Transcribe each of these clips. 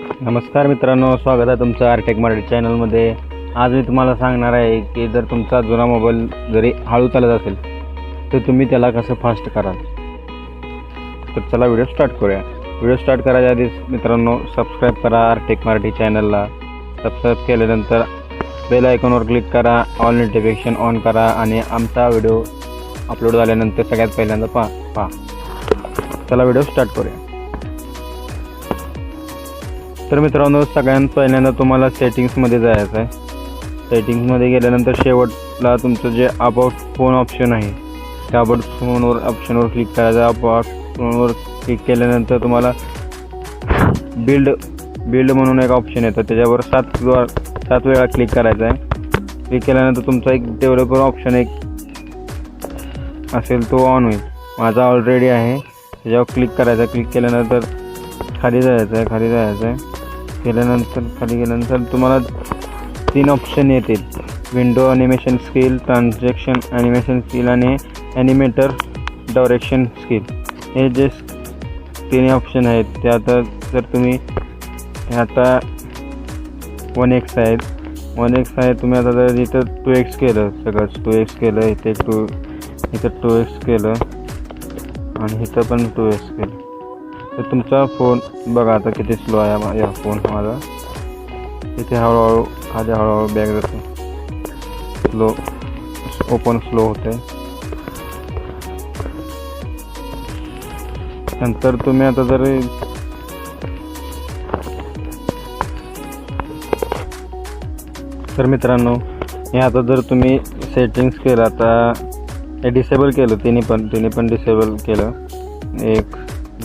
नमस्कार मित्रांनो, स्वागत आहे तुमचं RTech मराठी चॅनलमध्ये। आज मी तुम्हाला सांगणार आहे की जर तुमचा जुना मोबाईल जरी हळू चालत असेल तर तुम्ही त्याला कसं फास्ट कराल। तर चला व्हिडिओ स्टार्ट करूया। व्हिडिओ स्टार्ट करायच्या आधी मित्रांनो सबस्क्राईब करा RTech मराठी चॅनलला। सबस्क्राईब केल्यानंतर बेल आयकॉनवर क्लिक करा, ऑल नोटिफिकेशन ऑन करा आणि आमचा व्हिडिओ अपलोड झाल्यानंतर सगळ्यात पहिल्यांदा पहा। चला व्हिडिओ स्टार्ट करूया। तर मित्रांनो सगळ्यात पहिल्यांदा तुम्हाला सेटिंग्समध्ये जायचं आहे। सेटिंग्समध्ये गेल्यानंतर शेवटला तुमचं जे अबाउट फोन ऑप्शन आहे त्या अबाउट फोनवर ऑप्शनवर क्लिक करायचं। अबाउट फोनवर क्लिक केल्यानंतर तुम्हाला बिल्ड म्हणून एक ऑप्शन येतं, त्याच्यावर सात वेळा क्लिक करायचं आहे। क्लिक केल्यानंतर तुमचा एक डेव्हलपर ऑप्शन एक असेल तो ऑन होईल। माझा ऑलरेडी आहे, त्याच्यावर क्लिक करायचं। क्लिक केल्यानंतर खाली जायचं आहे। खाली गेल्यानंतर तुम्हाला 3 ऑप्शन येतील, window animation skill, transaction animation skill आणि ॲनिमेटर डायरेक्शन स्किल। हे जे 3 ऑप्शन आहेत ते आता जर तुम्ही आता 1x आहेत, तुम्ही आता जर इथं 2x केलं, सगळंच 2x केलं, इथं 2x केलं आणि इथं पण 2x केलं तर तुमचा फोन बघा आता किती स्लो आहे। या फोन माझा इथे हळूहळू बॅग जातो, स्लो ओपन स्लो होते। नंतर तुम्ही आता जर तर मित्रांनो हे आता जर तुम्ही सेटिंग्स केलं, आता हे डिसेबल केलं, तिन्ही पण डिसेबल केलं, 1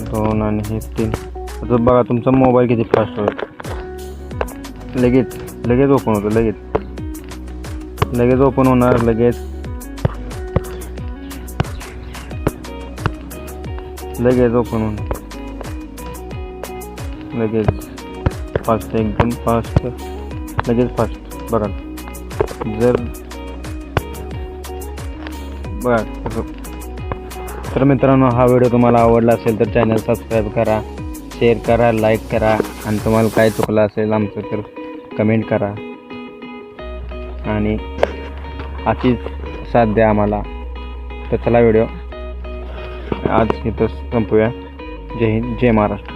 2 आणि हे 3। आता बघा तुमचा मोबाईल किती फास्ट होईल, लगेच ओपन होतं, लगेच ओपन होणार, लगेच ओपन होणार, लगेच फास्ट, एकदम फास्ट, लगेच फास्ट। बघा तर मित्रांनो हा व्हिडिओ तुम्हाला आवडला असेल तर चॅनल सबस्क्राईब करा, शेअर करा, लाईक करा आणि तुम्हाला काय चुकलं असेल आमचं तर कमेंट करा आणि अशीच साथ द्या आम्हाला। तर चला व्हिडिओ आज इथं संपूया। जय हिंद, जय महाराष्ट्र।